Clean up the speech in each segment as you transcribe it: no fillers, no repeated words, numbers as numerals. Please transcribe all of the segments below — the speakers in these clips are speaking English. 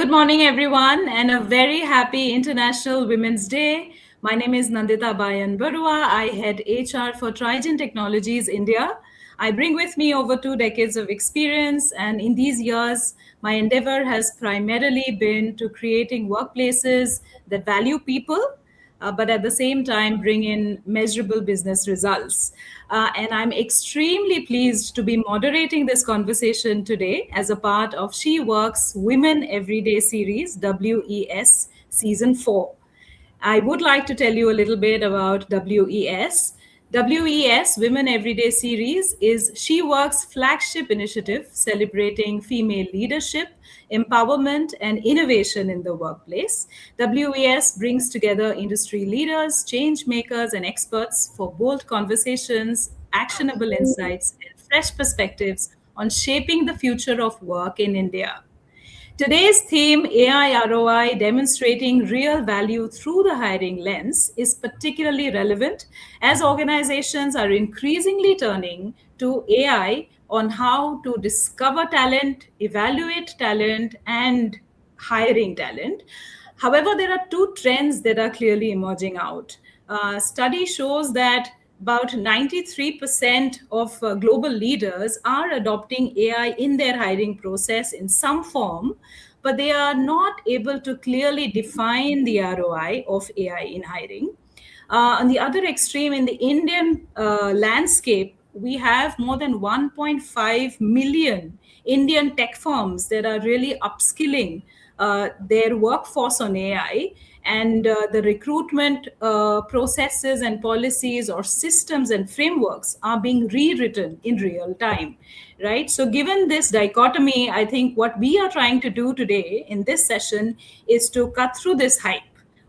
Good morning, everyone, and a very happy International Women's Day. My name is Nandita Bayan Barua. I head HR for Trigen Technologies India. I bring with me over 2 decades of experience, and in these years, my endeavor has primarily been to creating workplaces that value people but at the same time bring in measurable business results. And I'm extremely pleased to be moderating this conversation today as a part of She Works Women Everyday series, WES Season 4. I would like to tell you a little bit about WES. WES Women Everyday series is She Works' flagship initiative celebrating female leadership, empowerment, and innovation in the workplace. WES brings together industry leaders, change makers, and experts for bold conversations, actionable insights, and fresh perspectives on shaping the future of work in India. Today's theme, AI ROI demonstrating real value through the hiring lens, is particularly relevant as organizations are increasingly turning to AI on how to discover talent, evaluate talent, and hiring talent. However, there are two trends that are clearly emerging out. Study shows that about 93% of global leaders are adopting AI in their hiring process in some form, but they are not able to clearly define the ROI of AI in hiring. On the other extreme, in the Indian landscape, we have more than 1.5 million Indian tech firms that are really upskilling their workforce on AI, and the recruitment processes and policies or systems and frameworks are being rewritten in real time, right? So given this dichotomy, I think what we are trying to do today in this session is to cut through this hype.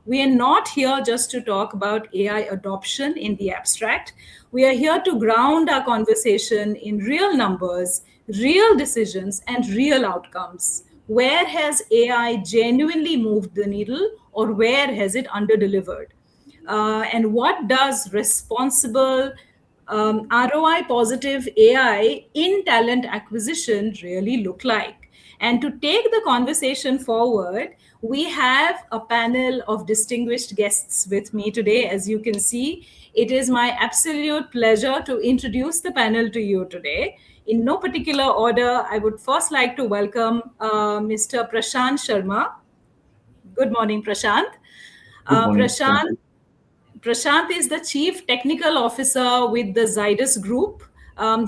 We are not here just to talk about AI adoption in the abstract. We are here to ground our conversation in real numbers, real decisions, and real outcomes. Where has AI genuinely moved the needle, or where has it underdelivered? And what does responsible ROI positive AI in talent acquisition really look like? And to take the conversation forward, we have a panel of distinguished guests with me today. As you can see, it is my absolute pleasure to introduce the panel to you today. In no particular order, I would first like to welcome Mr. Prashant Sharma. Good morning, Prashant. Good morning. Thank Prashant you. Prashant is the Chief Technical Officer with the Zydus Group.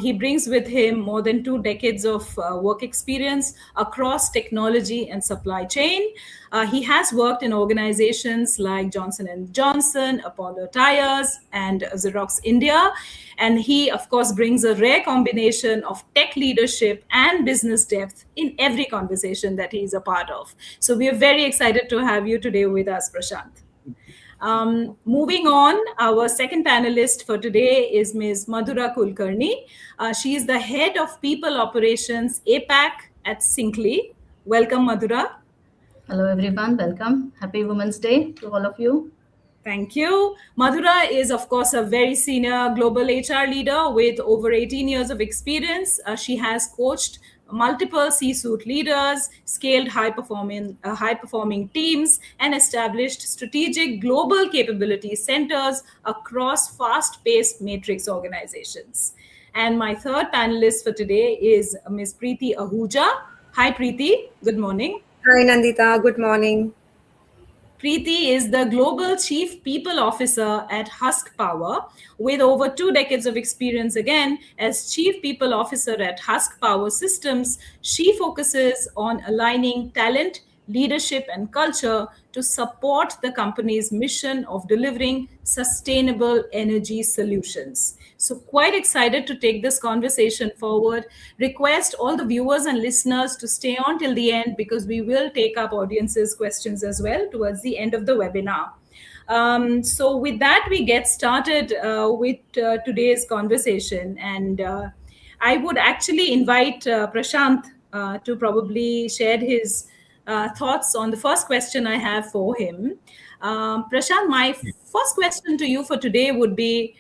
He brings with him more than 2 decades of work experience across technology and supply chain. He has worked in organizations like Johnson & Johnson, Apollo Tyres, and Xerox India. And he, of course, brings a rare combination of tech leadership and business depth in every conversation that he is a part of. So we are very excited to have you today with us, Prashant. Moving on, our second panelist for today is Ms. Madhura Kulkarni. She is the head of people operations APAC at Syncly. Welcome, Madhura. Hello, everyone. Welcome. Happy Women's Day to all of you. Thank you. Madhura is, of course, a very senior global HR leader with over 18 years of experience. She has coached multiple C-suite leaders, scaled high-performing teams, and established strategic global capability centers across fast-paced matrix organizations. And my third panelist for today is Ms. Preeti Ahuja. Hi, Preeti. Good morning. Hi, Nandita. Good morning. Preeti is the Global Chief People Officer at Husk Power with over 2 decades of experience again as Chief People Officer at Husk Power Systems. She focuses on aligning talent, leadership, and culture to support the company's mission of delivering sustainable energy solutions. So quite excited to take this conversation forward. Request all the viewers and listeners to stay on till the end because we will take up audience's questions as well towards the end of the webinar. So with that, we get started with today's conversation. And I would actually invite Prashant to probably share his thoughts on the first question I have for him. Prashant, my first question to you for today would be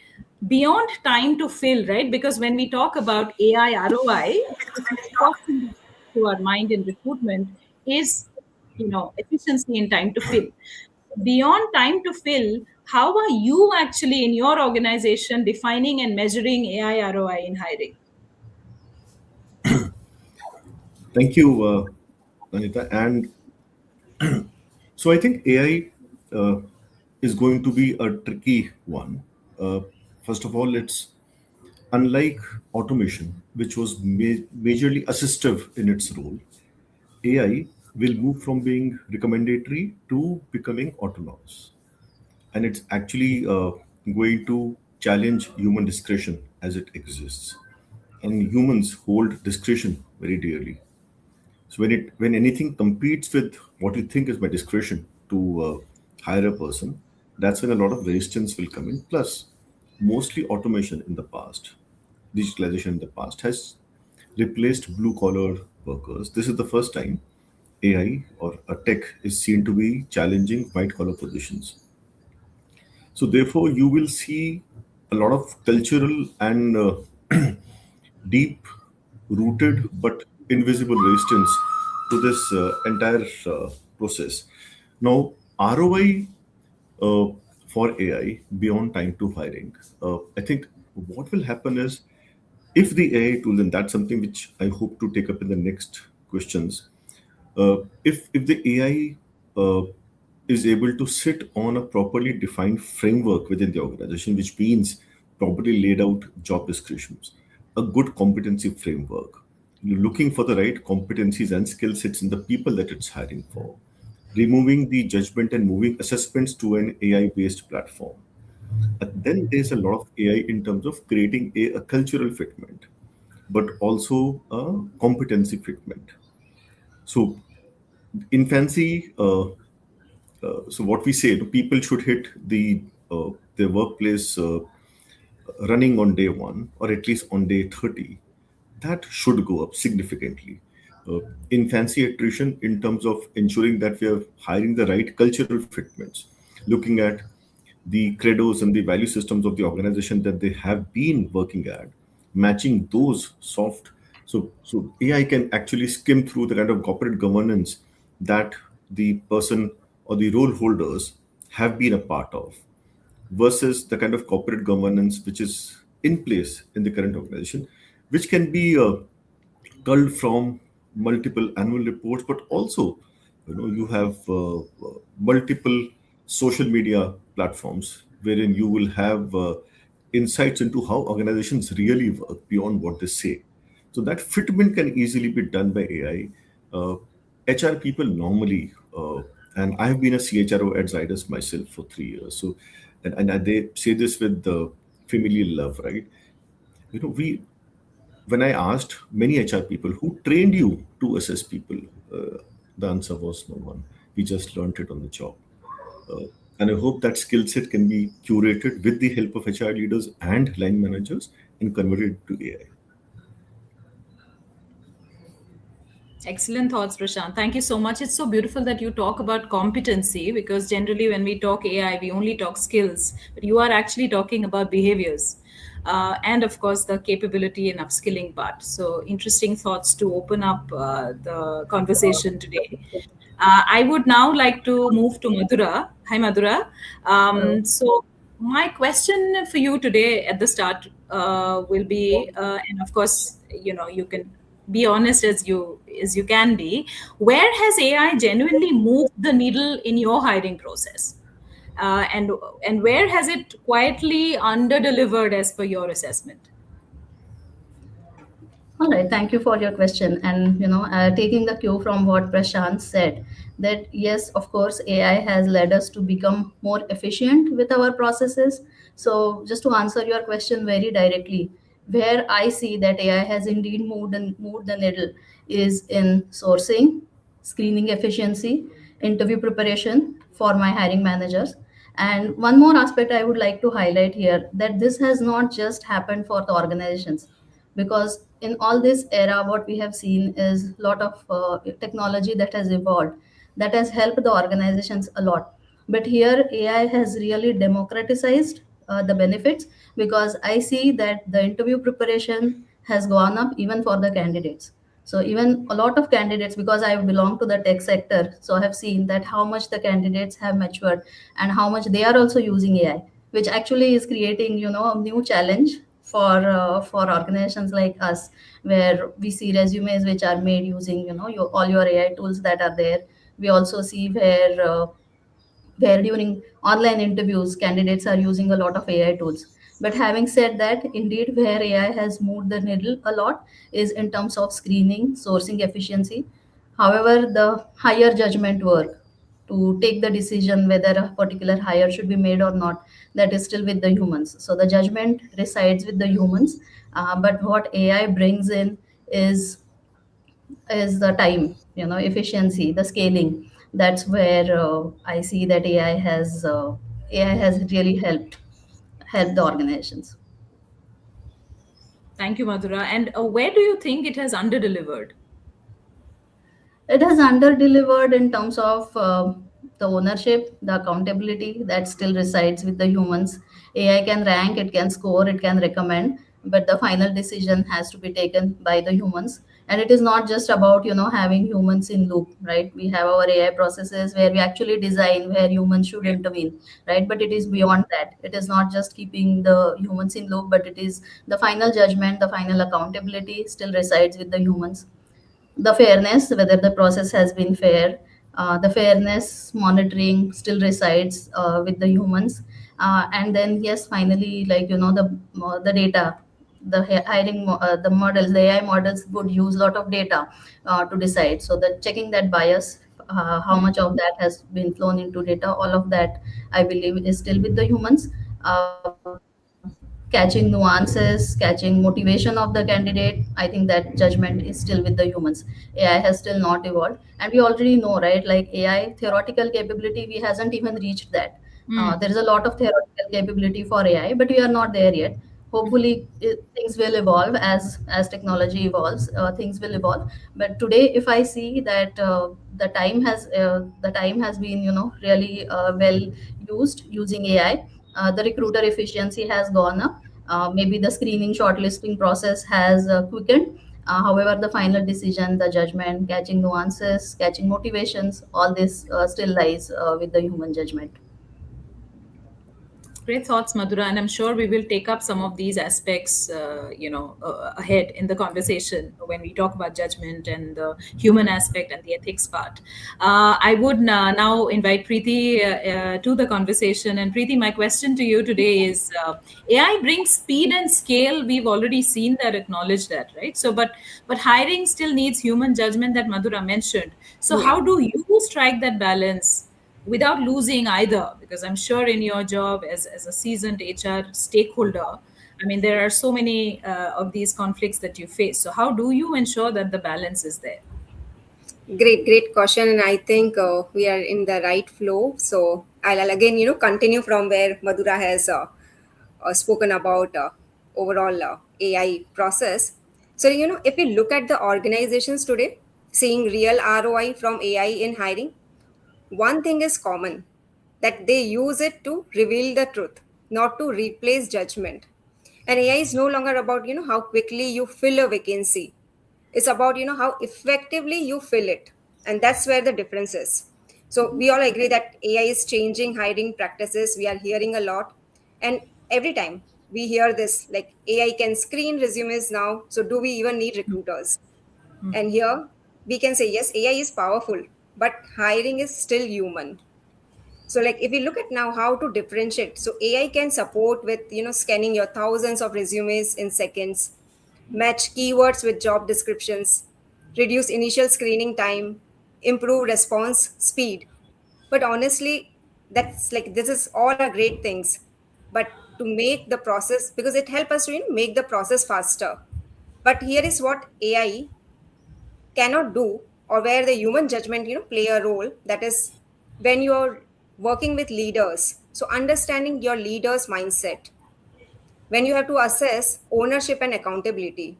beyond time to fill, right? Because when we talk about AI ROI, the first thing to our mind in recruitment is efficiency in time to fill. Beyond time to fill, how are you actually in your organization defining and measuring AI ROI in hiring? Thank you, Anita. And so I think AI is going to be a tricky one. Uh, First of all, it's unlike automation, which was majorly assistive in its role. AI will move from being recommendatory to becoming autonomous. And it's actually going to challenge human discretion as it exists. And humans hold discretion very dearly. So when anything competes with what you think is my discretion to hire a person, that's when a lot of resistance will come in. Plus, mostly automation in the past, digitalization in the past has replaced blue collar workers. This is the first time AI or a tech is seen to be challenging white collar positions. So therefore, you will see a lot of cultural and deep rooted but invisible resistance to this entire process. Now, ROI for AI beyond time to hiring, I think what will happen is if the AI tool, and that's something which I hope to take up in the next questions, if the AI is able to sit on a properly defined framework within the organization, which means properly laid out job descriptions, a good competency framework, you're looking for the right competencies and skill sets in the people that it's hiring for, removing the judgment and moving assessments to an AI based platform. And then there's a lot of AI in terms of creating a cultural fitment, but also a competency fitment. So in fancy, so what we say, people should hit their workplace running on day one or at least on day 30. That should go up significantly. Uh, in fancy attrition, in terms of ensuring that we are hiring the right cultural fitments, looking at the credos and the value systems of the organization that they have been working at, matching those soft. So AI can actually skim through the kind of corporate governance that the person or the role holders have been a part of versus the kind of corporate governance which is in place in the current organization, which can be culled from multiple annual reports, but also, you have multiple social media platforms wherein you will have insights into how organizations really work beyond what they say. So that fitment can easily be done by AI. HR people normally, and I have been a CHRO at Zydus myself for 3 years. So, and they say this with the familial love, right? We when I asked many HR people who trained you to assess people, the answer was no one. We just learned it on the job. Uh, and I hope that skill set can be curated with the help of HR leaders and line managers and converted to AI. Excellent thoughts, Prashant. Thank you so much. It's so beautiful that you talk about competency because generally, when we talk AI, we only talk skills, but you are actually talking about behaviors. And of course, the capability and upskilling part. So, interesting thoughts to open up the conversation today. I would now like to move to Madhura. Hi, Madhura. So, my question for you today at the start will be, and of course, you can be honest as you can be. Where has AI genuinely moved the needle in your hiring process, and where has it quietly underdelivered as per your assessment? All right, thank you for your question. And taking the cue from what Prashant said, that yes, of course, AI has led us to become more efficient with our processes. So, just to answer your question very directly, where I see that AI has indeed moved the needle is in sourcing, screening efficiency, interview preparation for my hiring managers. And one more aspect I would like to highlight here, that this has not just happened for the organizations, because in all this era what we have seen is a lot of technology that has evolved, that has helped the organizations a lot. But here AI has really democratized the benefits, because I see that the interview preparation has gone up even for the candidates. So even a lot of candidates, because I belong to the tech sector, so I have seen that how much the candidates have matured and how much they are also using AI, which actually is creating, a new challenge for organizations like us, where we see resumes which are made using, all your AI tools that are there. We also see where during online interviews candidates are using a lot of AI tools. But having said that, indeed where AI has moved the needle a lot is in terms of screening, sourcing efficiency. However, the higher judgment work to take the decision whether a particular hire should be made or not, that is still with the humans. So the judgment resides with the humans, but what AI brings in is is the time, efficiency, the scaling. That's where I see that AI has really helped the organizations. Thank you, Madhura. And where do you think it has underdelivered? It has under-delivered in terms of the ownership, the accountability that still resides with the humans. AI can rank, it can score, it can recommend, but the final decision has to be taken by the humans. And it is not just about, having humans in loop, right? We have our AI processes where we actually design where humans should intervene, right? But it is beyond that. It is not just keeping the humans in loop, but it is the final judgment, the final accountability still resides with the humans. The fairness, whether the process has been fair, the fairness monitoring still resides with the humans. And then yes, finally, like, the data, the models, the AI models would use a lot of data to decide. So the checking that bias, how much of that has been flown into data, all of that I believe is still with the humans. Catching nuances, catching motivation of the candidate, I think that judgment is still with the humans. AI has still not evolved, and we already know, right? Like AI theoretical capability, we hasn't even reached that. Hmm. There is a lot of theoretical capability for AI, but we are not there yet. Hopefully things will evolve as technology evolves. Things will evolve, but today if I see that the time has been, really well used using AI. The recruiter efficiency has gone up. Maybe the screening shortlisting process has quickened. However, the final decision, the judgment, catching nuances, catching motivations, all this still lies with the human judgment. Great thoughts, Madhura, and I'm sure we will take up some of these aspects, ahead in the conversation when we talk about judgment and the human aspect and the ethics part. I would now invite Preeti to the conversation. And Preeti, my question to you today is: AI brings speed and scale. We've already seen that, acknowledged that, right? So, but hiring still needs human judgment that Madhura mentioned. So, Yeah. how do you strike that balance without losing either? Because I'm sure in your job as a seasoned HR stakeholder, I mean, there are so many of these conflicts that you face. So how do you ensure that the balance is there? Great question. And I think we are in the right flow. So I'll again, continue from where Madhura has spoken about overall AI process. So, if we look at the organizations today, seeing real ROI from AI in hiring, one thing is common, that they use it to reveal the truth, not to replace judgment. And AI is no longer about, how quickly you fill a vacancy. It's about, how effectively you fill it. And that's where the difference is. So we all agree that AI is changing hiring practices. We are hearing a lot. And every time we hear this, like AI can screen resumes now. So do we even need recruiters? And here we can say, yes, AI is powerful, but hiring is still human. So like if we look at now how to differentiate, so AI can support with, scanning your thousands of resumes in seconds, match keywords with job descriptions, reduce initial screening time, improve response speed. But honestly, that's like this is all are great things. But to make the process, because it helps us to, make the process faster. But here is what AI cannot do, or where the human judgment, play a role. That is when you're working with leaders, so understanding your leaders mindset, when you have to assess ownership and accountability,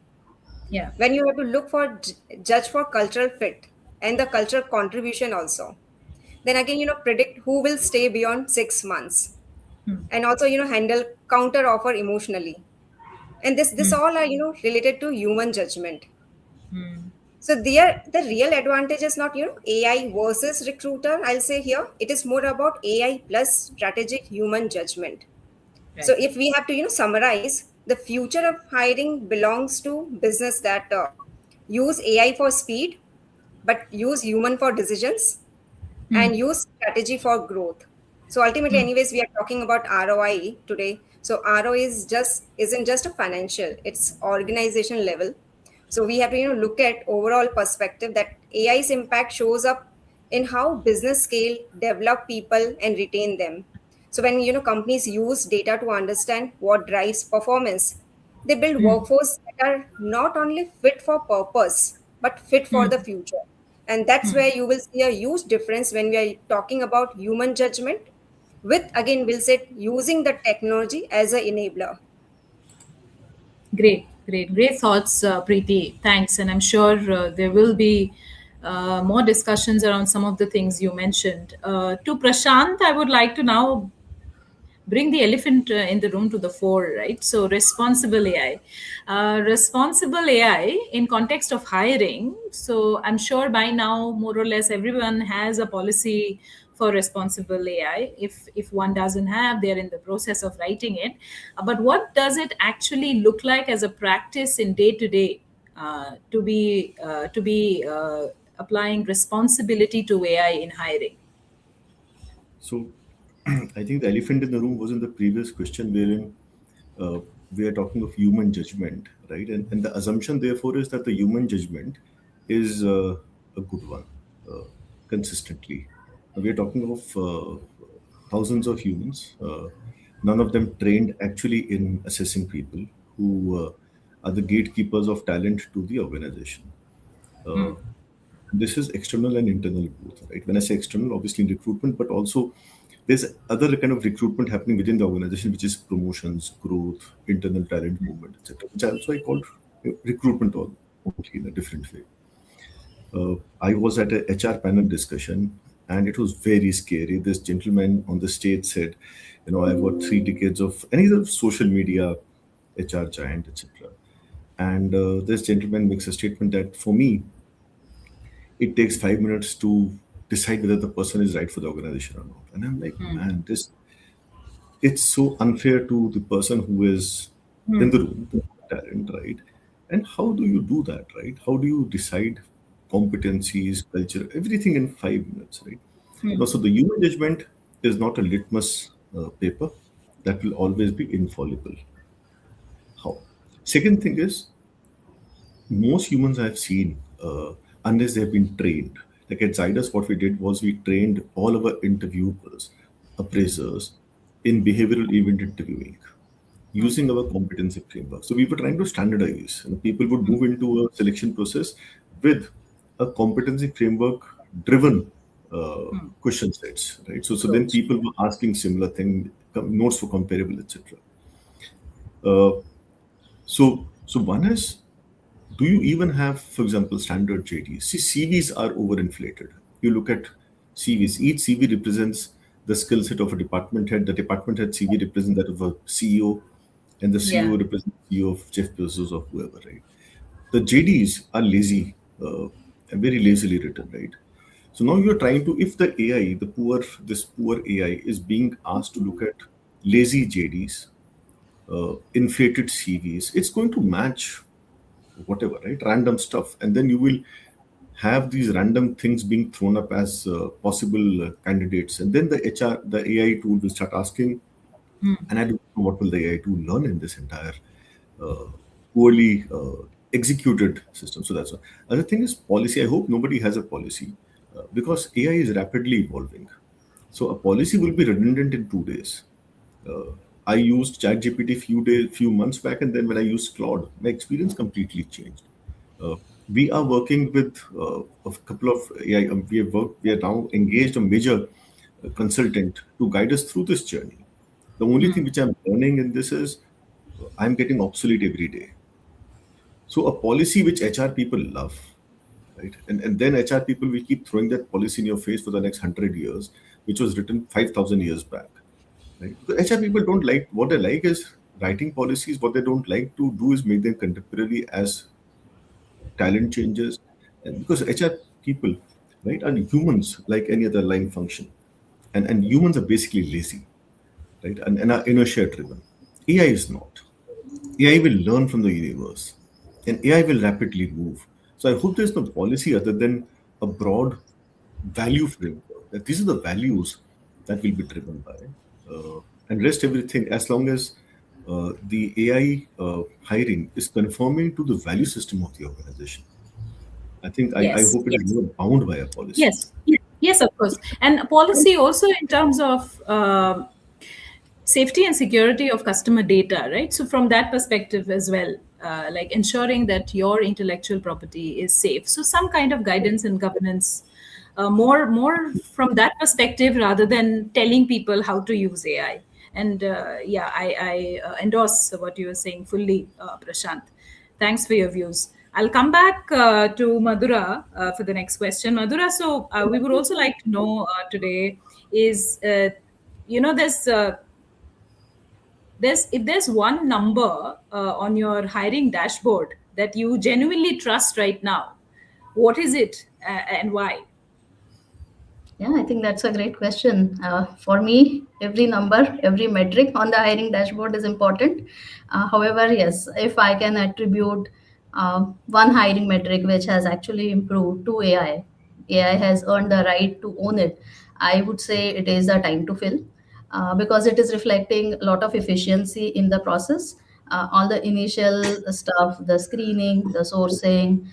Yeah. when you have to look for judge for cultural fit and the cultural contribution also, then again, predict who will stay beyond 6 months, and also, handle counter offer emotionally. And this all are, related to human judgment. So there, the real advantage is not, AI versus recruiter. I'll say here, it is more about AI plus strategic human judgment. So Right. if we have to, summarize, the future of hiring belongs to business that use AI for speed, but use human for decisions and use strategy for growth. So ultimately, anyways, we are talking about ROI today. So ROI isn't just a financial; it's organization level. So we have to look at overall perspective that AI's impact shows up in how business scale, develop people, and retain them. So when companies use data to understand what drives performance, they build workforce that are not only fit for purpose but fit for the future. And that's where you will see a huge difference when we are talking about human judgment with, again, we'll say, using the technology as an enabler. Great thoughts, Preeti. Thanks, and I'm sure there will be more discussions around some of the things you mentioned. To Prashant, I would like to now bring the elephant in the room to the fore, right? So responsible AI. Responsible AI in context of hiring. So I'm sure by now, more or less, everyone has a policy for responsible AI. If one doesn't have, they're in the process of writing it. But what does it actually look like as a practice in day to day to be applying responsibility to AI in hiring? So I think the elephant in the room was in the previous question, wherein uh, we are talking of human judgment, right? And the assumption, therefore, is that the human judgment is a good one consistently. We are talking of thousands of humans, none of them trained actually in assessing people who are the gatekeepers of talent to the organization. Uh, this is external and internal both, right? When I say external, obviously in recruitment, but also there's other kind of recruitment happening within the organization, which is promotions, growth, internal talent movement, etc., which I called recruitment all only in a different way. I was at a HR panel discussion, and it was very scary. This gentleman on the stage said, I've got 3 decades of, and he's a social media HR giant, etc. And this gentleman makes a statement that for me, it takes 5 minutes to decide whether the person is right for the organization or not. And I'm like, man, this it's so unfair to the person who is in the room, the talent, right? And how do you do that, right? How do you decide competencies, culture, everything in 5 minutes, right? So the human judgment is not a litmus paper that will always be infallible. How? Second thing is, most humans I've seen, unless they've been trained, like at Zydus, what we did was we trained all our interviewers, appraisers in behavioral event interviewing using our competency framework. So we were trying to standardize, and people would move into a selection process with a competency framework driven question sets, right? So then Approach. people were asking similar thing, notes for comparable, etc. Uh, so one is, do you even have, for example, standard JDs? See, CVs are overinflated. You look at CVs. Each CV represents the skill set of a department head. The department head CV represents that of a CEO, and the Yeah. CEO represents the CEO of Jeff Bezos or whoever, right? The JDs are lazy, and very lazily written, right? So now you're trying to, if the AI, this poor AI is being asked to look at lazy JDs, inflated CVs, it's going to match whatever, right? Random stuff. And then you will have these random things being thrown up as possible candidates. And then the AI tool will start asking, and I don't know what will the AI tool learn in this entire uh, poorly executed system. So that's one. Other thing is policy. I hope nobody has a policy because AI is rapidly evolving. So a policy will be redundant in 2 days. Uh, I used ChatGPT few months back, and then when I used Claude, my experience completely changed. Uh, we are working with a couple of AI. We are now engaged a major consultant to guide us through this journey. The only thing which I'm learning in this is I'm getting obsolete every day. So a policy which HR people love, right? And then HR people will keep throwing that policy in your face for the next 100 years, which was written 5,000 years back, right? Because HR people don't like, what they like is writing policies. What they don't like to do is make them contemporary as talent changes, And because HR people, right, are humans like any other line function, and humans are basically lazy, right, and are inertia driven. AI is not. AI will learn from the universe, and AI will rapidly move. So I hope there's no policy other than a broad value framework. That these are the values that will be driven by, and rest everything as long as the AI hiring is conforming to the value system of the organization. I Yes, hope it is yes, not bound by a policy. yes, yes, of course. And policy also in terms of safety and security of customer data, right? So from that perspective as well, like ensuring that your intellectual property is safe. So some kind of guidance and governance, more from that perspective rather than telling people how to use AI. And yeah, I endorse what you were saying fully, Prashant. Thanks for your views. I'll come back to Madhura for the next question. Madhura, so we would also like to know today is, there's if there's one number on your hiring dashboard that you genuinely trust right now, what is it and why? Yeah, I think that's a great question. For me, every number, every metric on the hiring dashboard is important. However, yes, if I can attribute one hiring metric which has actually improved to AI has earned the right to own it. I would say it is the time to fill, because it is reflecting a lot of efficiency in the process. All the initial stuff, the screening, the sourcing,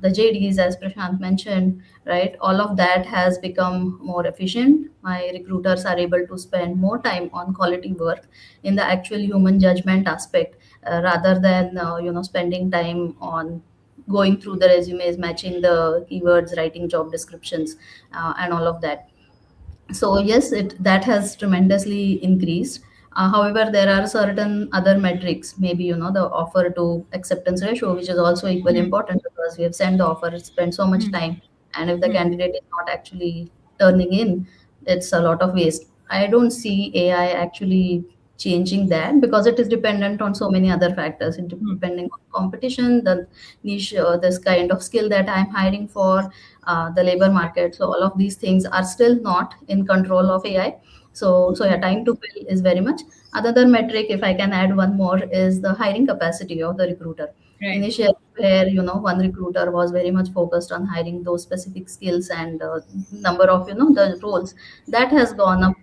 the JDs, as Prashant mentioned, right? All of that has become more efficient. My recruiters are able to spend more time on quality work in the actual human judgment aspect, rather than spending time on going through the resumes, matching the keywords, writing job descriptions, and all of that. So yes, it that has tremendously increased. However, there are certain other metrics, maybe the offer to acceptance ratio, which is also equally important, because we have sent the offer, spent so much time, and if the candidate is not actually turning in, it's a lot of waste. I don't see AI actually changing that, because it is dependent on so many other factors. It depending on competition, the niche, this kind of skill that I'm hiring for, the labor market. So all of these things are still not in control of AI. So yeah, time to fill is very much. Another metric, if I can add one more, is the hiring capacity of the recruiter. Right. Initially, where one recruiter was very much focused on hiring those specific skills and number of the roles, that has gone up.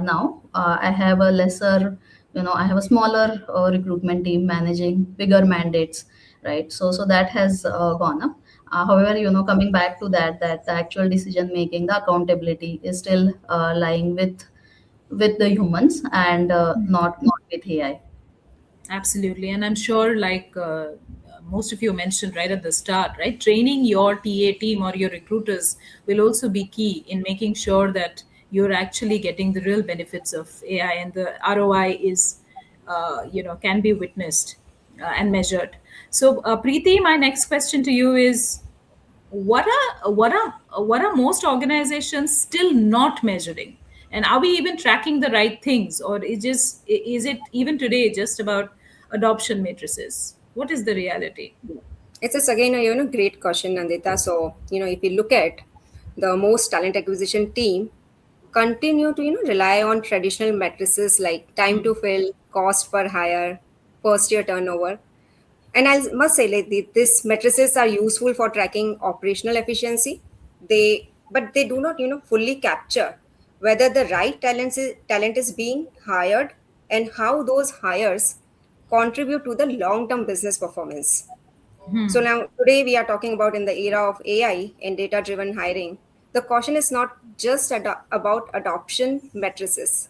Now I have a lesser, I have a smaller recruitment team managing bigger mandates, right? So that has gone up. However, coming back to that the actual decision making, the accountability is still lying with the humans, and not with AI. Absolutely. And I'm sure, like most of you mentioned right at the start, right? Training your TA team or your recruiters will also be key in making sure that you're actually getting the real benefits of AI and the ROI is, can be witnessed and measured. So, Preeti, my next question to you is, what are most organizations still not measuring, and are we even tracking the right things, or is it even today just about adoption matrices? What is the reality? It's just again a great question, Nandita. So if you look at the most talent acquisition team, continue to rely on traditional matrices like time to fill, cost per hire, first year turnover. And I must say, like these matrices are useful for tracking operational efficiency. But they do not fully capture whether the right talent is being hired and how those hires contribute to the long term business performance. So now today we are talking about in the era of AI and data driven hiring. The caution is not just about adoption matrices,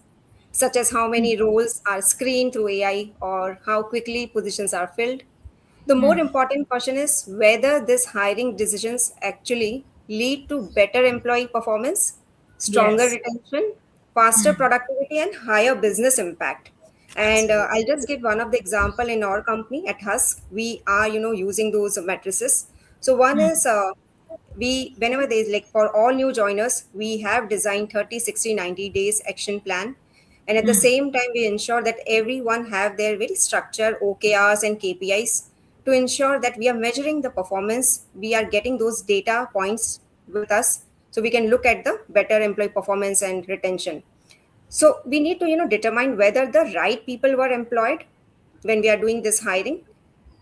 such as how many roles are screened through AI or how quickly positions are filled. The more important question is whether these hiring decisions actually lead to better employee performance, stronger Yes. retention, faster productivity, and higher business impact. And Absolutely. I'll just give one of the example in our company at Husk. We are, using those matrices. So one is we whenever there's like for all new joiners, we have designed 30, 60, 90 days action plan. And at the same time, we ensure that everyone have their very structured OKRs and KPIs to ensure that we are measuring the performance, we are getting those data points with us so we can look at the better employee performance and retention. So we need to, determine whether the right people were employed when we are doing this hiring,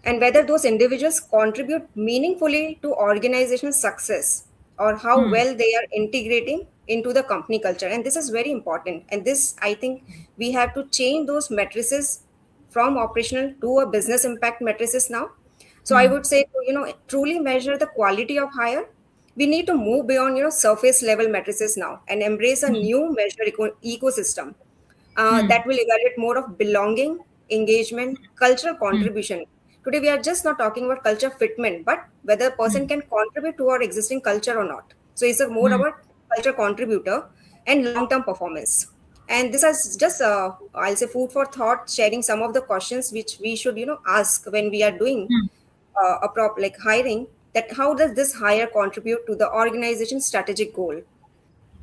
and whether those individuals contribute meaningfully to organizational success, or how Hmm. well they are integrating into the company culture. And this is very important. And this, I think, we have to change those matrices from operational to a business impact matrices now. So I Hmm. would say to, truly measure the quality of hire, we need to move beyond, surface level matrices now and embrace a Hmm. new measure ecosystem Hmm. that will evaluate more of belonging, engagement, cultural Hmm. contribution. Today, we are just not talking about culture fitment, but whether a person Hmm. can contribute to our existing culture or not. So it's a more Hmm. about culture contributor and long-term performance. And this is just, I'll say, food for thought, sharing some of the questions which we should, ask when we are doing Hmm. a prop like hiring. That how does this hire contribute to the organization's strategic goal?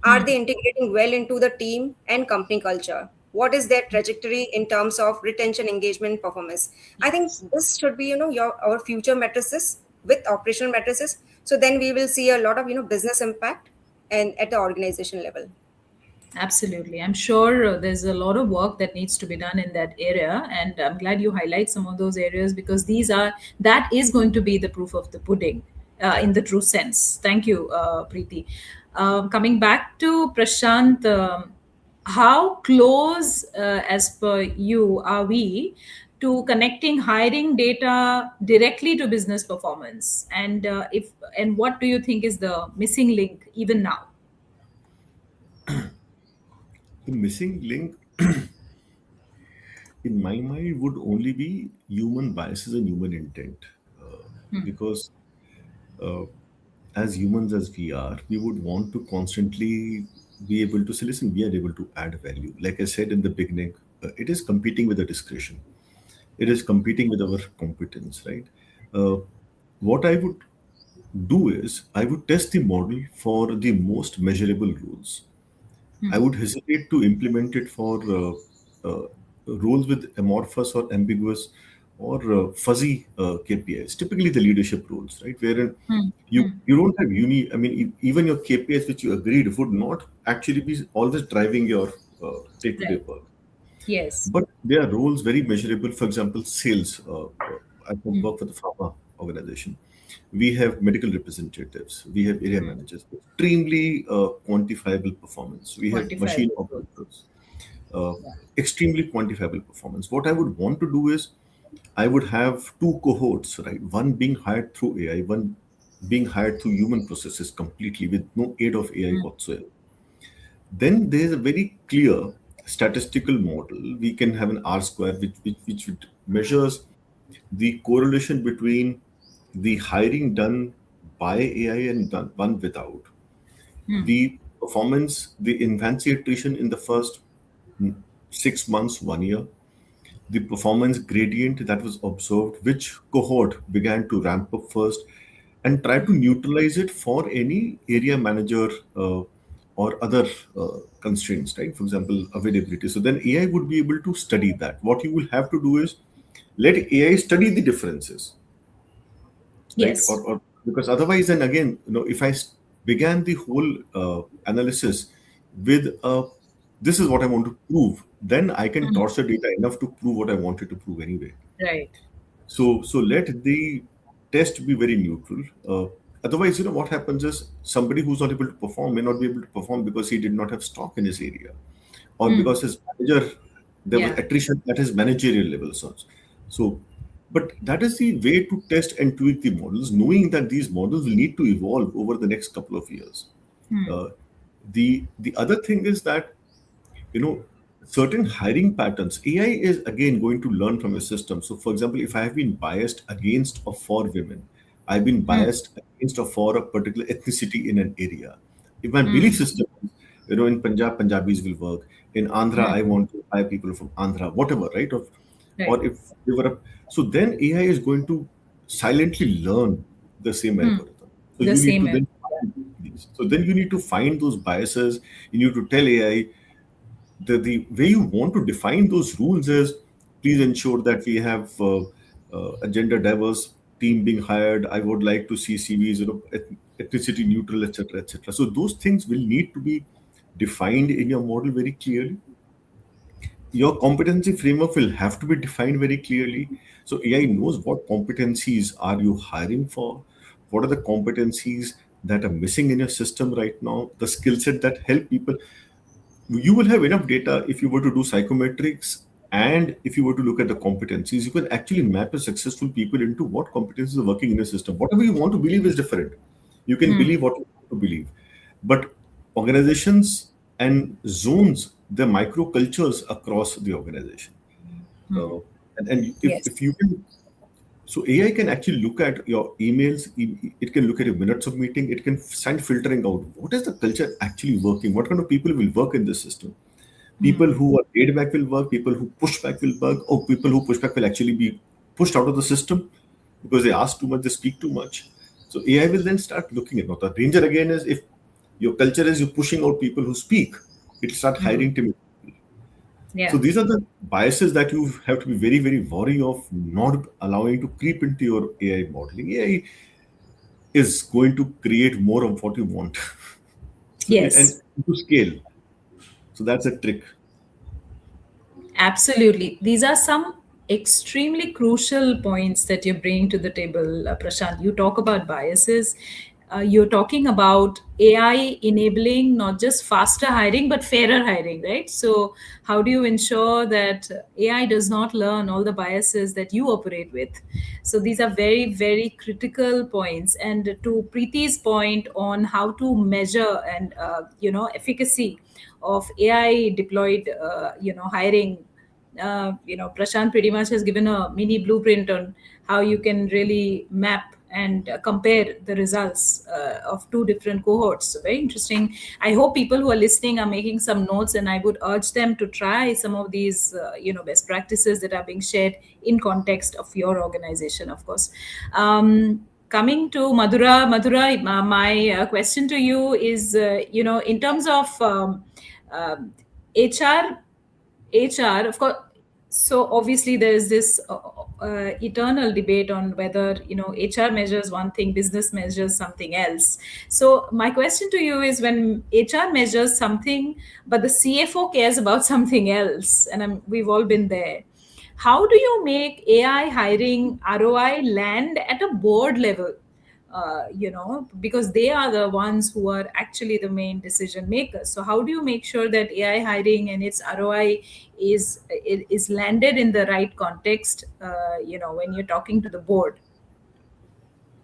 Are Hmm. they integrating well into the team and company culture? What is their trajectory in terms of retention, engagement, performance? I think Yes. this should be, our future matrices with operational matrices. So then we will see a lot of, business impact and at the organization level. Absolutely. I'm sure there's a lot of work that needs to be done in that area. And I'm glad you highlight some of those areas because that is going to be the proof of the pudding in the true sense. Thank you, Preeti. Coming back to Prashant, how close, as per you, are we to connecting hiring data directly to business performance? And what do you think is the missing link even now? The missing link in my mind would only be human biases and human intent. Because as humans as we are, we would want to constantly be able to say, listen, we are able to add value. Like I said in the beginning, it is competing with the discretion. It is competing with our competence, right? Uh, what I would do is I would test the model for the most measurable rules. I would hesitate to implement it for roles with amorphous or ambiguous or fuzzy KPIs. Typically, the leadership roles, right, wherein Hmm. Hmm. you don't have uni. I mean, even your KPIs which you agreed would not actually be always driving your day-to-day Right. work. Yes. But there are roles very measurable. For example, sales. I work for the pharma organization. We have medical representatives. We have area managers. Extremely quantifiable performance. We have machine Quantifiable growth. operators. Uh, Extremely quantifiable performance. What I would want to do is, I would have two cohorts, right? One being hired through AI, one being hired through human processes completely with no aid of AI whatsoever. Then there is a very clear statistical model. We can have an R square which measures the correlation between the hiring done by AI and done one without. The performance, the infancy attrition in the first 6 months, 1 year, the performance gradient that was observed, which cohort began to ramp up first, and try to neutralize it for any area manager or other constraints, right? For example, availability. So then AI would be able to study that. What you will have to do is let AI study the differences, right? Yes. Or because otherwise, then again, if I began the whole analysis with this is what I want to prove, then I can torture data enough to prove what I wanted to prove anyway. Right. So let the test be very neutral. Otherwise, what happens is somebody who's not able to perform may not be able to perform because he did not have stock in his area, or because his manager, there was Yeah. attrition at his managerial level. So, but that is the way to test and tweak the models, knowing that these models will need to evolve over the next couple of years. Uh, the other thing is that you know certain hiring patterns, AI is again going to learn from a system. So for example, if I have been biased against or for women, I've been biased against or for a particular ethnicity in an area. If my belief system is, in Punjab, Punjabis will work. In Andhra, I want to hire people from Andhra, whatever, right? Or Right. if they were so then AI is going to silently learn the same algorithm. So The you need same. to then find these. So then you need to find those biases. You need to tell AI the way you want to define those rules is, please ensure that we have a gender diverse team being hired. I would like to see CVs, ethnicity neutral, etc., etc. So those things will need to be defined in your model very clearly. Your competency framework will have to be defined very clearly. So AI knows what competencies are you hiring for, what are the competencies that are missing in your system right now, the skill set that help people. You will have enough data if you were to do psychometrics, and if you were to look at the competencies, you can actually map a successful people into what competencies are working in your system. Whatever you want to believe is different. You can believe what you want to believe, but organizations and zones, the micro cultures across the organization. uh, and Yes. if you can, so AI can actually look at your emails, it can look at your minutes of meeting, it can send filtering out what is the culture actually working, what kind of people will work in this system. People who are laid back will work, people who push back will work, or people who push back will actually be pushed out of the system because they ask too much, they speak too much. So AI will then start looking at. Now, the danger again is if your culture is you're pushing out people who speak, it start hiring timid. So Yeah. these are the biases that you have to be very, very wary of not allowing to creep into your AI modeling. AI is going to create more of what you want. So Yes. and to scale. So that's a trick. Absolutely. These are some extremely crucial points that you're bringing to the table, Prashant. You talk about biases. You're talking about AI enabling not just faster hiring, but fairer hiring, right? So, how do you ensure that AI does not learn all the biases that you operate with? So, these are very, very critical points. And to Preeti's point on how to measure and, efficacy of AI deployed, hiring, Prashant pretty much has given a mini blueprint on how you can really map and compare the results of two different cohorts. So very interesting. I hope people who are listening are making some notes, and I would urge them to try some of these, best practices that are being shared in context of your organization, of course. Coming to Madhura, my question to you is, in terms of HR HR, of course. So obviously, there is this eternal debate on whether HR measures one thing, business measures something else. So my question to you is, when HR measures something, but the CFO cares about something else, and we've all been there. How do you make AI hiring ROI land at a board level? Because they are the ones who are actually the main decision makers. So how do you make sure that AI hiring and its ROI is landed in the right context? When you're talking to the board.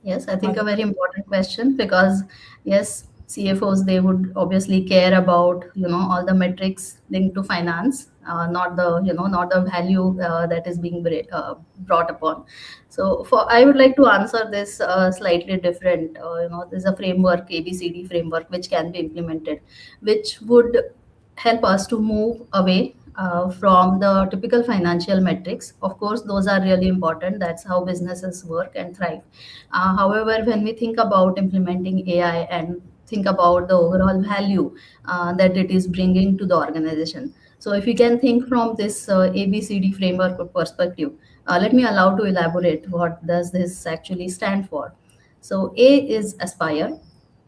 Yes, I think a Madhu? very important question, because yes, CFOs, they would obviously care about all the metrics linked to finance, not the not the value that is being brought upon. So for I would like to answer this slightly different. There's a framework, ABCD framework, which can be implemented, which would help us to move away from the typical financial metrics. Of course, those are really important. That's how businesses work and thrive. However, when we think about implementing AI and think about the overall value that it is bringing to the organization. So, if you can think from this ABCD framework perspective, let me allow to elaborate what does this actually stand for. So, A is aspire.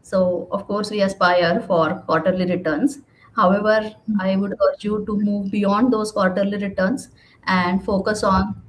So, of course, we aspire for quarterly returns. However, I would urge you to move beyond those quarterly returns and focus on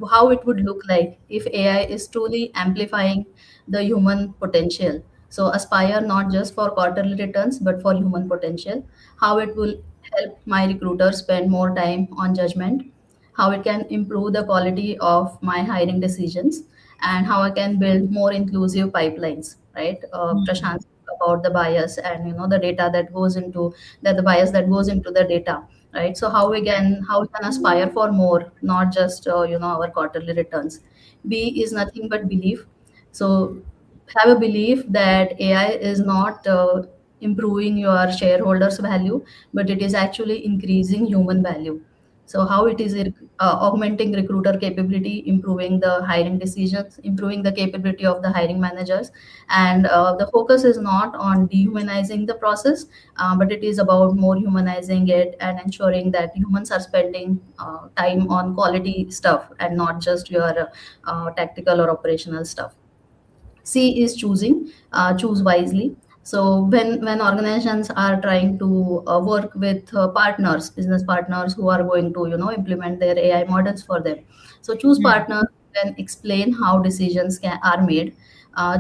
how it would look like if AI is truly amplifying the human potential. So aspire not just for quarterly returns, but for human potential. How it will help my recruiter spend more time on judgment, how it can improve the quality of my hiring decisions, and how I can build more inclusive pipelines. Right, Prashant spoke about the bias and the data that goes into the bias that goes into the data. Right, so how we can aspire for more, not just our quarterly returns. B is nothing but belief. So have a belief that AI is not improving your shareholders value, but it is actually increasing human value. So how it is augmenting recruiter capability, improving the hiring decisions, improving the capability of the hiring managers. And the focus is not on dehumanizing the process, but it is about more humanizing it and ensuring that humans are spending time on quality stuff and not just your tactical or operational stuff. C is choosing, choose wisely. So when organizations are trying to work with partners, business partners who are going to implement their AI models for them, so choose partners who can explain how decisions are made.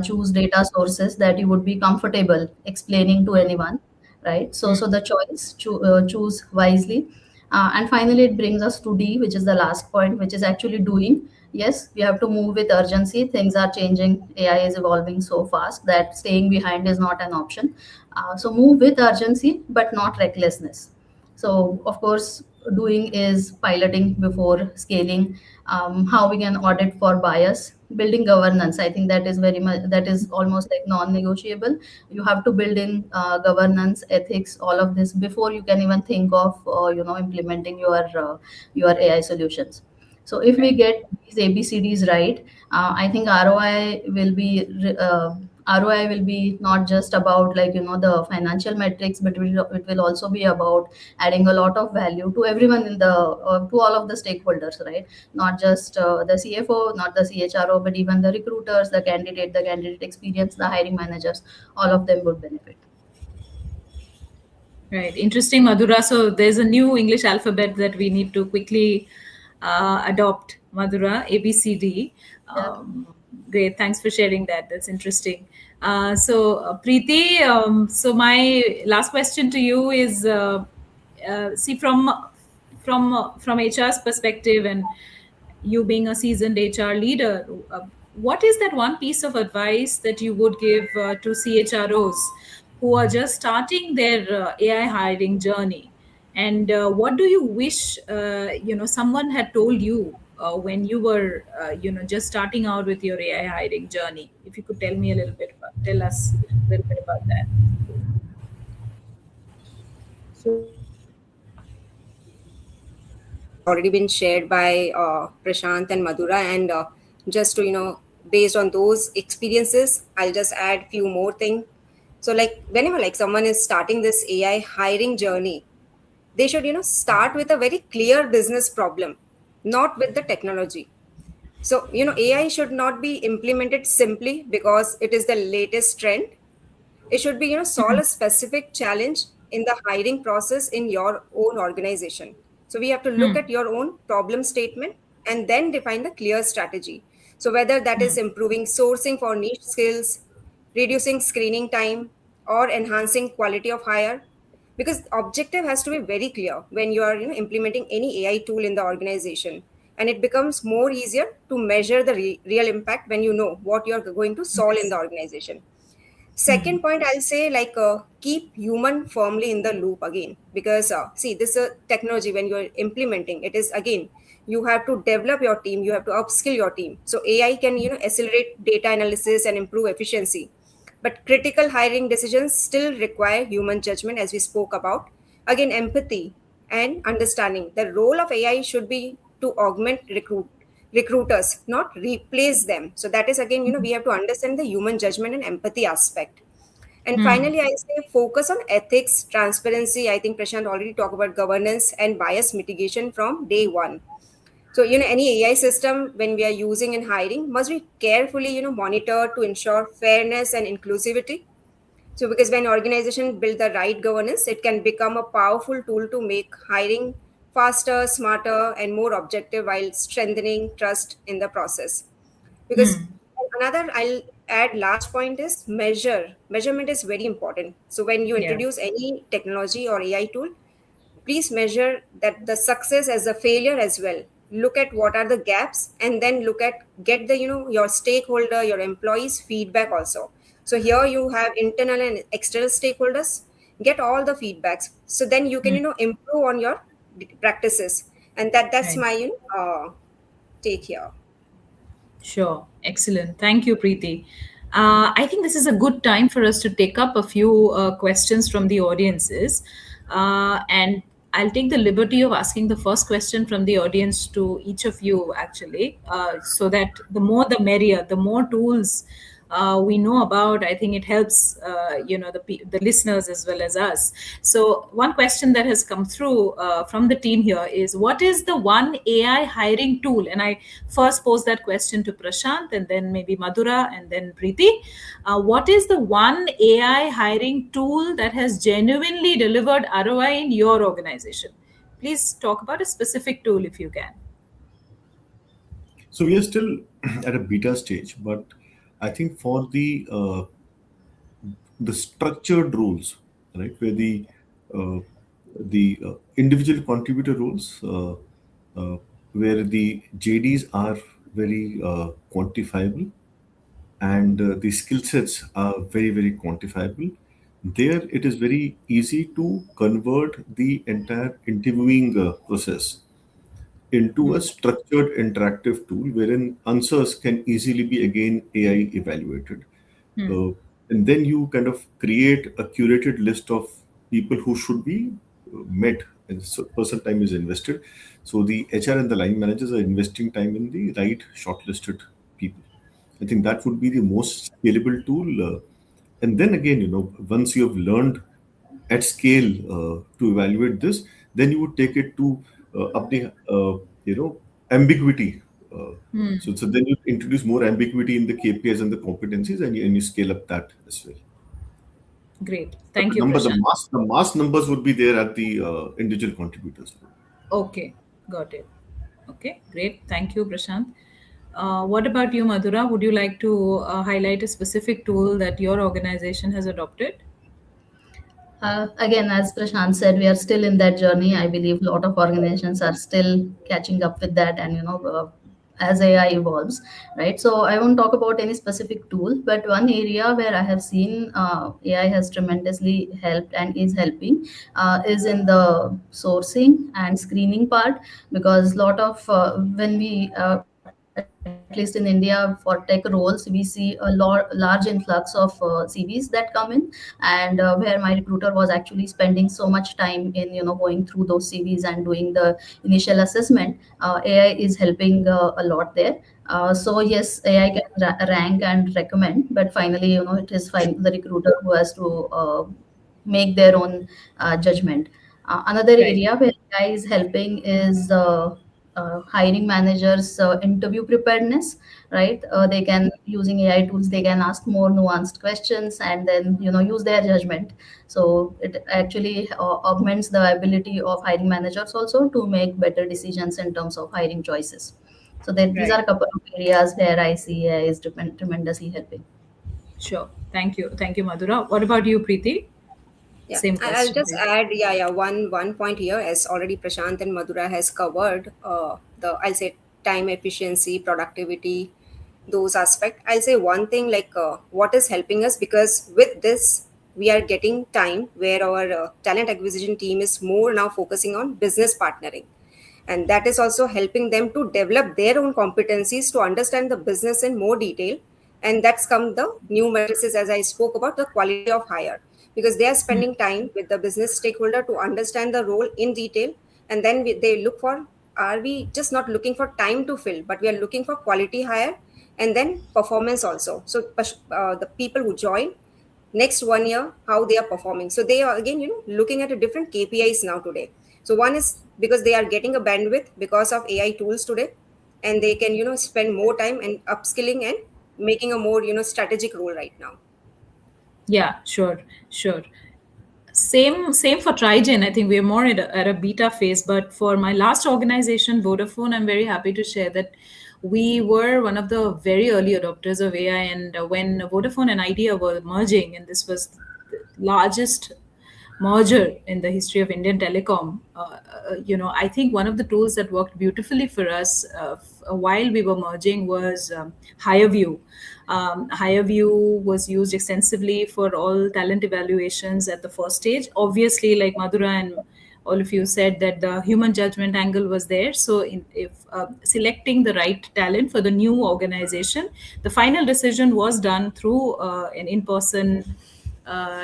Choose data sources that you would be comfortable explaining to anyone, right? So the choice, choose wisely. And finally, it brings us to D, which is the last point, which is actually doing. Yes, we have to move with urgency. Things are changing. AI is evolving so fast that staying behind is not an option. So move with urgency, but not recklessness. So, of course, doing is piloting before scaling. How we can audit for bias, building governance. I think that is very much, that is almost like non-negotiable. You have to build in governance, ethics, all of this before you can even think of implementing your AI solutions. So if we Right. get these ABCDs right, I think ROI will be not just about like the financial metrics, but it will also be about adding a lot of value to everyone in the to all of the stakeholders, right? Not just the CFO, not the CHRO, but even the recruiters, the candidate experience, the hiring managers, all of them would benefit. Right. Interesting, Madhura. So there's a new English alphabet that we need to quickly adopt, Madhura, ABCD. Yeah. Great. Thanks for sharing that. That's interesting. Preeti, so my last question to you is see, from HR's perspective, and you being a seasoned HR leader, what is that one piece of advice that you would give to CHROs who are just starting their AI hiring journey? And what do you wish someone had told you when you were just starting out with your AI hiring journey? If you could tell us a little bit about that. So has already been shared by Prashant and Madhura, and just to based on those experiences, I'll just add few more things. So like whenever like someone is starting this AI hiring journey, they should start with a very clear business problem, not with the technology. So AI should not be implemented simply because it is the latest trend. It should be solve a specific challenge in the hiring process in your own organization. So we have to look at your own problem statement and then define the clear strategy. So whether that is improving sourcing for niche skills, reducing screening time, or enhancing quality of hire, because objective has to be very clear when you are implementing any AI tool in the organization, and it becomes more easier to measure the real impact when you know what you are going to solve in the organization. Second point, I'll say like keep human firmly in the loop again, because see, this technology when you're implementing it is again, you have to develop your team, you have to upskill your team. So AI can accelerate data analysis and improve efficiency, but critical hiring decisions still require human judgment, as we spoke about. Again, empathy and understanding. The role of AI should be to augment recruiters, not replace them. So that is again, we have to understand the human judgment and empathy aspect. And finally, I say focus on ethics, transparency. I think Prashant already talked about governance and bias mitigation from day one. So, any AI system when we are using in hiring must be carefully, monitored to ensure fairness and inclusivity. So, because when organization build the right governance, it can become a powerful tool to make hiring faster, smarter, and more objective while strengthening trust in the process. Because another I'll add last point is measurement is very important. So when you Yeah. introduce any technology or AI tool, please measure that the success as a failure as well. Look at what are the gaps, and then look at get the your stakeholder, your employees feedback also. So here you have internal and external stakeholders, get all the feedbacks, so then you can improve on your practices. And that's Right. my take here. Sure. Excellent. Thank you, Preeti. I think this is a good time for us to take up a few questions from the audiences. And I'll take the liberty of asking the first question from the audience to each of you, actually, so that the more the merrier, the more tools we know about. I think it helps, the listeners as well as us. So, one question that has come through from the team here is, what is the one AI hiring tool? And I first pose that question to Prashant, and then maybe Madhura, and then Preeti. What is the one AI hiring tool that has genuinely delivered ROI in your organization? Please talk about a specific tool if you can. So we are still at a beta stage, but I think for the structured roles, right, where the individual contributor roles, uh, where the JDs are very quantifiable, and the skill sets are very, very quantifiable. There, it is very easy to convert the entire interviewing process into a structured interactive tool wherein answers can easily be again AI evaluated. Uh, and then you kind of create a curated list of people who should be met, and so person time is invested. So the HR and the line managers are investing time in the right shortlisted people. I think that would be the most scalable tool. And then again, once you have learned at scale to evaluate this, then you would take it to up the ambiguity. So then you introduce more ambiguity in the KPIs and the competencies, and you scale up that as well. Great. But Thank you, Prashant. the mass numbers would be there at the individual contributors. Okay, got it. Okay, great. Thank you, Prashant. What about you, Madhura? Would you like to highlight a specific tool that your organization has adopted? Again, as Prashant said, we are still in that journey. I believe a lot of organizations are still catching up with that, and as AI evolves, right? So I won't talk about any specific tool, but one area where I have seen AI has tremendously helped and is helping is in the sourcing and screening part, because a lot of when we at least in India for tech roles, we see a large influx of CVs that come in, and where my recruiter was actually spending so much time in going through those CVs and doing the initial assessment. AI is helping a lot there. So yes, AI can rank and recommend, but finally, it is the recruiter who has to make their own judgment. Another Right. area where AI is helping is hiring managers' interview preparedness. Right? They can, using AI tools, they can ask more nuanced questions and then use their judgment. So it actually augments the ability of hiring managers also to make better decisions in terms of hiring choices. So these Right. are a couple of areas where I see AI is tremendously helping. Sure. Thank you. Thank you, Madhura. What about you, Preeti? Yeah, Same I'll question. just add, yeah, one point here, as already Prashant and Madhura has covered the, I'll say, time efficiency, productivity, those aspect. I'll say one thing, like what is helping us, because with this we are getting time where our talent acquisition team is more now focusing on business partnering, and that is also helping them to develop their own competencies to understand the business in more detail. And that's come the new matrices, as I spoke about, the quality of hire, because they are spending time with the business stakeholder to understand the role in detail. And then they look for, are we just not looking for time to fill, but we are looking for quality hire, and then performance also. So the people who join next 1 year, how they are performing. So they are again looking at a different KPIs now today. So one is because they are getting a bandwidth because of AI tools today, and they can spend more time and upskilling and making a more strategic role right now. Yeah, sure, sure. Same for Trigen. I think we're more at a beta phase. But for my last organization, Vodafone, I'm very happy to share that we were one of the very early adopters of AI. And when Vodafone and Idea were merging, and this was the largest merger in the history of Indian telecom, I think one of the tools that worked beautifully for us while we were merging was HireView. HireView was used extensively for all talent evaluations at the first stage. Obviously, like Madhura and all of you said, that the human judgment angle was there. So, if selecting the right talent for the new organization, the final decision was done through an in-person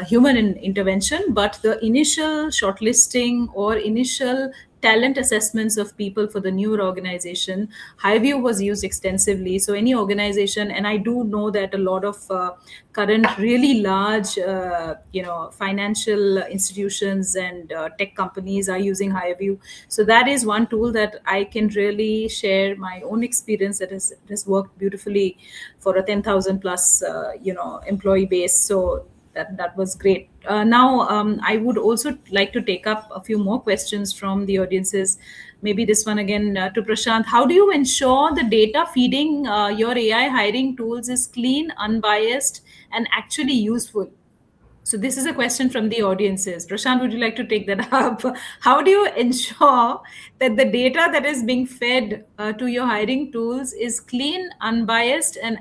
human intervention, but the initial shortlisting or initial talent assessments of people for the newer organization, Highview was used extensively. So any organization, and I do know that a lot of current really large, financial institutions and tech companies are using Highview. So that is one tool that I can really share my own experience that has worked beautifully for a 10,000 plus, employee base. So that was great. Now, I would also like to take up a few more questions from the audiences. Maybe this one again to Prashant. How do you ensure the data feeding your AI hiring tools is clean, unbiased, and actually useful? So this is a question from the audiences. Prashant, would you like to take that up? How do you ensure that the data that is being fed to your hiring tools is clean, unbiased, and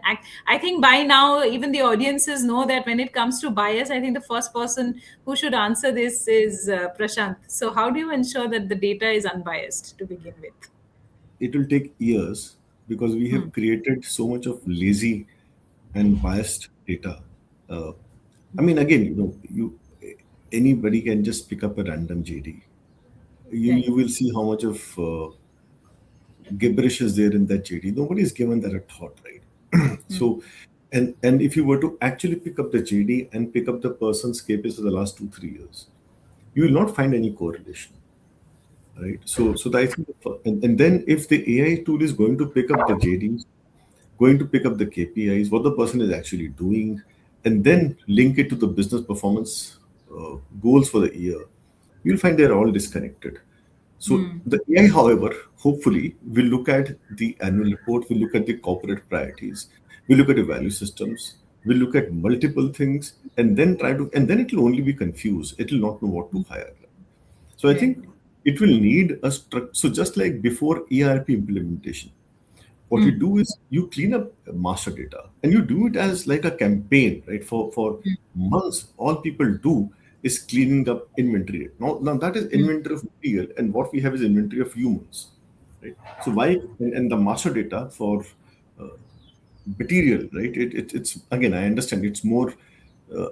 I think by now even the audiences know that when it comes to bias, I think the first person who should answer this is Prashant. So how do you ensure that the data is unbiased to begin with? It will take years because we have created so much of lazy and biased data. Uh, I mean, again, you anybody can just pick up a random JD. Right. You will see how much of gibberish is there in that JD. Nobody is given that a thought, right? So, and if you were to actually pick up the JD and pick up the person's KPIs for the last 2 3 years, you will not find any correlation, right? So I think, and then if the AI tool is going to pick up the JDs, going to pick up the KPIs, what the person is actually doing, and then link it to the business performance goals for the year, you'll find they're all disconnected. So the AI, however, hopefully will look at the annual report, will look at the corporate priorities, will look at the value systems, will look at multiple things, and then and then it will only be confused. It will not know what to hire. So I Right. think it will need a structure. So just like before ERP implementation, what you do is you clean up master data and you do it as like a campaign, right? For months, all people do is cleaning up inventory. Now that is inventory of material, and what we have is inventory of humans, right? So why and the master data for uh, material, right? It's again, I understand it's more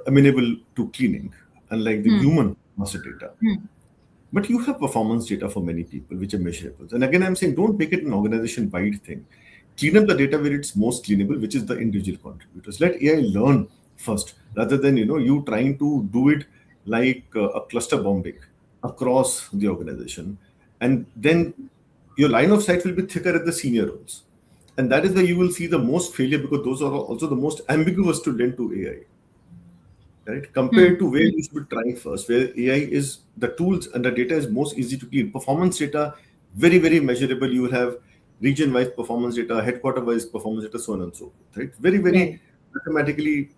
amenable to cleaning, unlike the human master data. But you have performance data for many people, which are measurables. And again, I'm saying don't make it an organization-wide thing. Clean up the data where it's most cleanable, which is the individual contributors. Let AI learn first, rather than you trying to do it like a cluster bombing across the organization, and then your line of sight will be thicker at the senior roles, and that is where you will see the most failure because those are also the most ambiguous to lend to AI, right? Compared to where you should be trying first, where AI is the tools and the data is most easy to clean. Performance data, very, very measurable. You will have region-wise performance data, headquarter-wise performance data, so on and so forth, right? Very, Right. very mathematically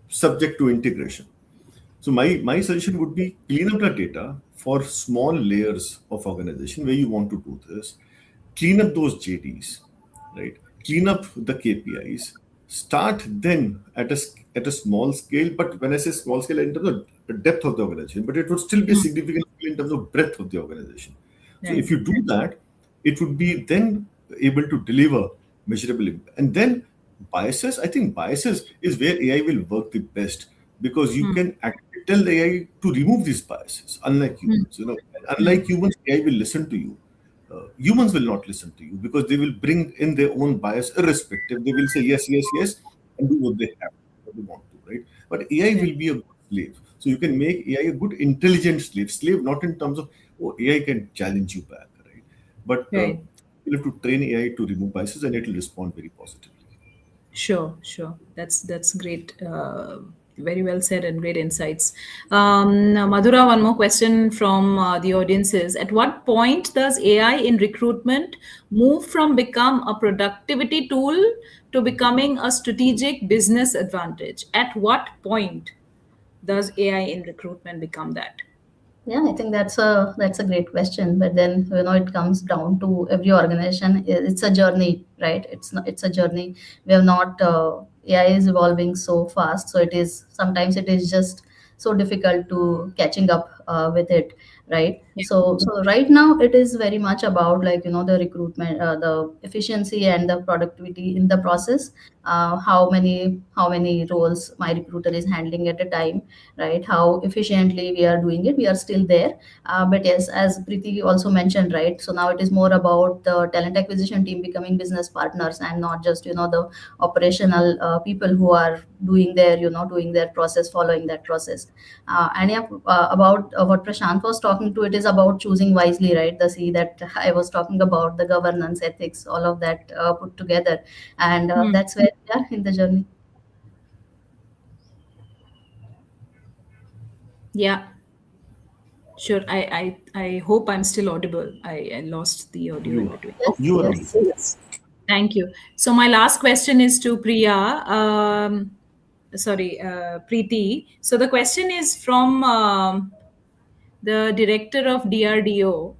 subject to integration. So my suggestion would be clean up the data for small layers of organization where you want to do this. Clean up those JDs, right? Clean up the KPIs. Start then at a small scale, but when I say small scale, in terms of the depth of the organization, but it would still be a significant scale in terms of breadth of the organization. So Right. if you do that, it would be then able to deliver measurable impact. And then biases, I think biases is where AI will work the best because you can actually tell the AI to remove these biases, unlike humans. Unlike humans, AI will listen to you. Humans will not listen to you because they will bring in their own bias irrespective. They will say yes, yes, yes, and do what they have, what they want to, right? But AI Right. will be a good slave. So you can make AI a good intelligent slave. Slave not in terms of, oh, AI can challenge you back, right? But Right. you have to train AI to remove biases and it will respond very positively. Sure, sure. That's great. Very well said and great insights. Now, Madhura, one more question from the audiences. At what point does AI in recruitment move from become a productivity tool to becoming a strategic business advantage? At what point does AI in recruitment become that? Yeah, I think that's a great question. But then it comes down to every organization. It's a journey, right? It's a journey. We have not AI is evolving so fast, so it is sometimes it is just so difficult to catching up with it, right? So right now it is very much about, like, the recruitment, the efficiency and the productivity in the process. How many roles my recruiter is handling at a time, right? How efficiently we are doing it. We are still there, but yes, as Preeti also mentioned, right? So now it is more about the talent acquisition team becoming business partners, and not just the operational people who are doing their process, following that process. And yeah, about what Prashant was talking to, it is about choosing wisely, right? The C that I was talking about, the governance, ethics, all of that put together, and Hmm. that's where we are in the journey. Yeah, sure. I hope I'm still audible. I lost the audio in You are. between. Yes, Okay. You are yes. audible. Thank you. So my last question is to Priya. Sorry, Preeti. So the question is from the director of DRDO,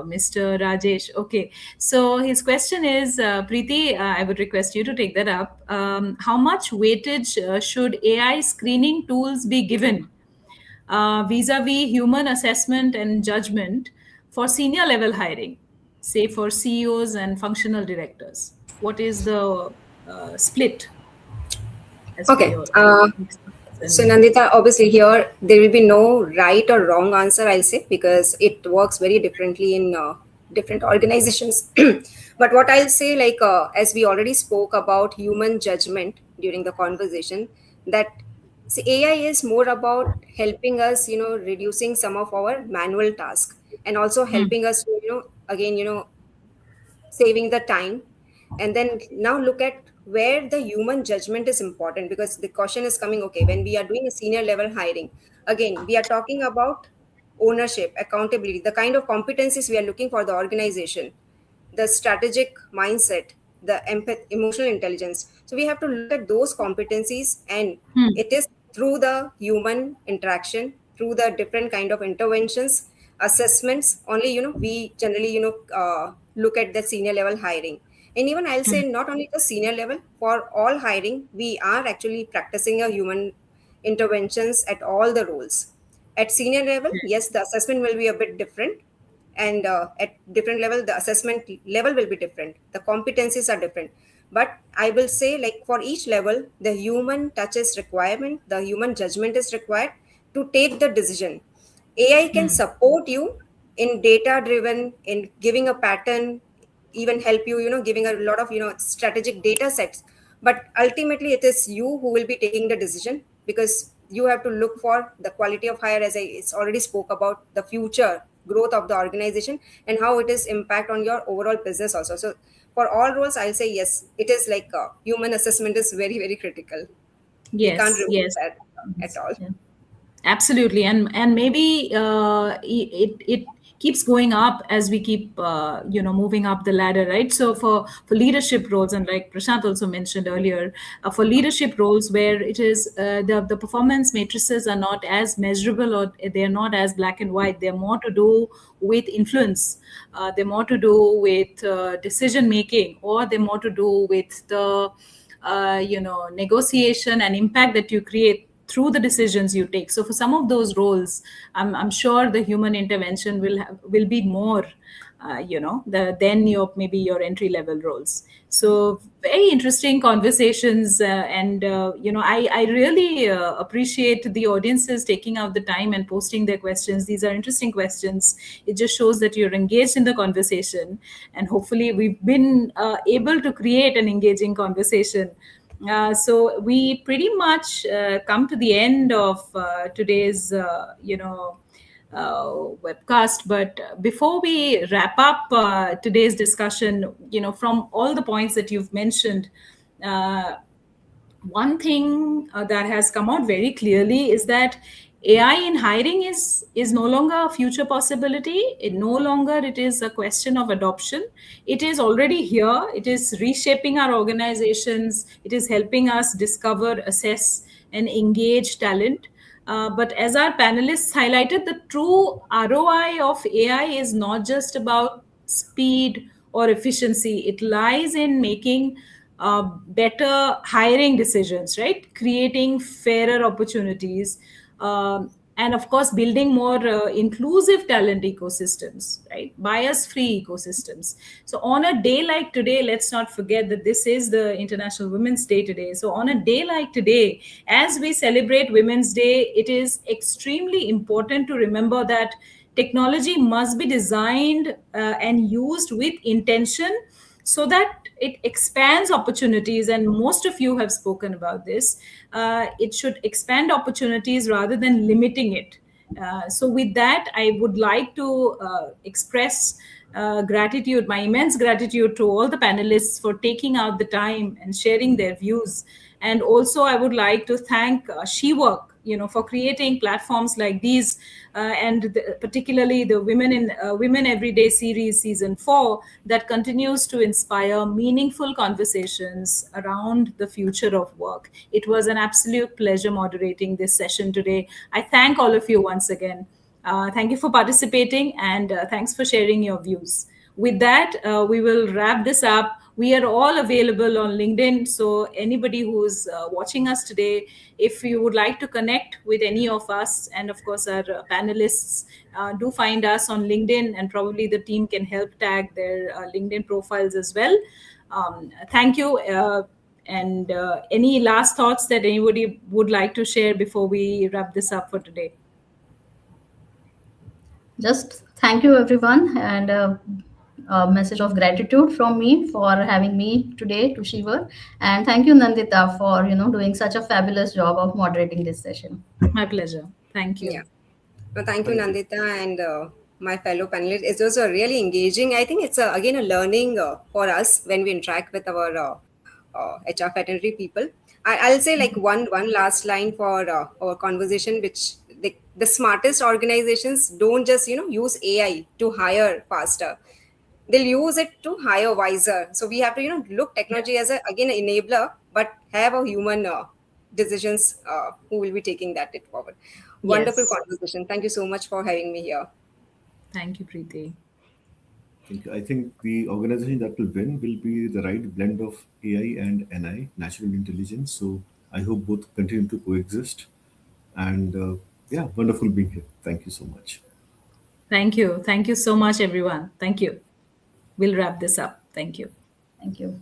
Mr. Rajesh. Okay. So his question is, Preeti, I would request you to take that up. How much weightage should AI screening tools be given vis-a-vis human assessment and judgment for senior level hiring, say for CEOs and functional directors? What is the split as per Okay. your experience So, and Nandita, obviously, here there will be no right or wrong answer, I'll say, because it works very differently in different organizations. But what I'll say, like, as we already spoke about human judgment during the conversation, that see, AI is more about helping us, reducing some of our manual tasks, and also Hmm. helping us, again, saving the time. And then now look at where the human judgment is important, because the question is coming, okay, when we are doing a senior level hiring, again we are talking about ownership, accountability, the kind of competencies we are looking for the organization, the strategic mindset, the emotional intelligence. So we have to look at those competencies, and Hmm. it is through the human interaction, through the different kind of interventions, assessments. Only we generally look at the senior level hiring. And even I'll say not only the senior level, for all hiring, we are actually practicing a human interventions at all the roles. At senior level, yes, the assessment will be a bit different, and at different level the assessment level will be different, the competencies are different. But I will say, like, for each level the human touch is requirement, the human judgment is required to take the decision. AI can support you in data driven, in giving a pattern, even help you, giving a lot of strategic data sets. But ultimately it is you who will be taking the decision, because you have to look for the quality of hire, as I it's already spoke about the future growth of the organization and how it is impact on your overall business also. So for all roles I'll say yes, it is like human assessment is very very critical. We can't Yes, remove yes. that at all. Yeah. Absolutely, and maybe it keeps going up as we keep moving up the ladder, right? So for leadership roles, and like Prashant also mentioned earlier, for leadership roles where it is the performance matrices are not as measurable, or they are not as black and white. They're more to do with influence. They're more to do with decision making, or they're more to do with the negotiation and impact that you create through the decisions you take. So for some of those roles, I'm sure the human intervention will be more, than your maybe your entry level roles. So very interesting conversations, and I really appreciate the audiences taking out the time and posting their questions. These are interesting questions. It just shows that you're engaged in the conversation, and hopefully we've been able to create an engaging conversation. So we pretty much come to the end of today's, webcast. But before we wrap up today's discussion, from all the points that you've mentioned, uh, one thing that has come out very clearly is that AI in hiring is no longer a future possibility. It no longer it is a question of adoption. It is already here. It is reshaping our organizations. It is helping us discover, assess, and engage talent. But as our panelists highlighted, the true ROI of AI is not just about speed or efficiency. It lies in making better hiring decisions, right? Creating fairer opportunities, and of course building more inclusive talent ecosystems, right, bias free ecosystems. So on a day like today, let's not forget that this is the International Women's Day today. So on a day like today, as we celebrate Women's Day, it is extremely important to remember that technology must be designed and used with intention, so that it expands opportunities. And most of you have spoken about this. It should expand opportunities rather than limiting it. So with that, I would like to express gratitude, my immense gratitude to all the panelists for taking out the time and sharing their views. And also I would like to thank SheWork, for creating platforms like these, particularly the Women Everyday series season 4, that continues to inspire meaningful conversations around the future of work. It was an absolute pleasure moderating this session today. I thank all of you once again. Thank you for participating, and thanks for sharing your views. With that, we will wrap this up. We are all available on LinkedIn. So, anybody who's watching us today, if you would like to connect with any of us, and of course, our panelists, do find us on LinkedIn, and probably the team can help tag their LinkedIn profiles as well. Thank you. And any last thoughts that anybody would like to share before we wrap this up for today? Just thank you, everyone, and a message of gratitude from me for having me today to Shiva. And thank you, Nandita, for doing such a fabulous job of moderating this session. My pleasure. Thank you. Yeah. Well, thank you, Thank you. Nandita, and my fellow panelists. It was really engaging. I think it's again a learning for us when we interact with our HR fraternity people. I'll say like one last line for our conversation, which the smartest organizations don't just use AI to hire faster. They'll use it to hire wiser. So we have to look technology as a again an enabler, but have a human decisions who will be taking that it forward. Wonderful Yes. conversation. Thank you so much for having me here. Thank you, Preeti. Thank you. I think the organization that will win will be the right blend of AI and NI, natural intelligence. So I hope both continue to coexist. And yeah, wonderful being here. Thank you so much. Thank you. Thank you so much, everyone. Thank you. We'll wrap this up. Thank you. Thank you.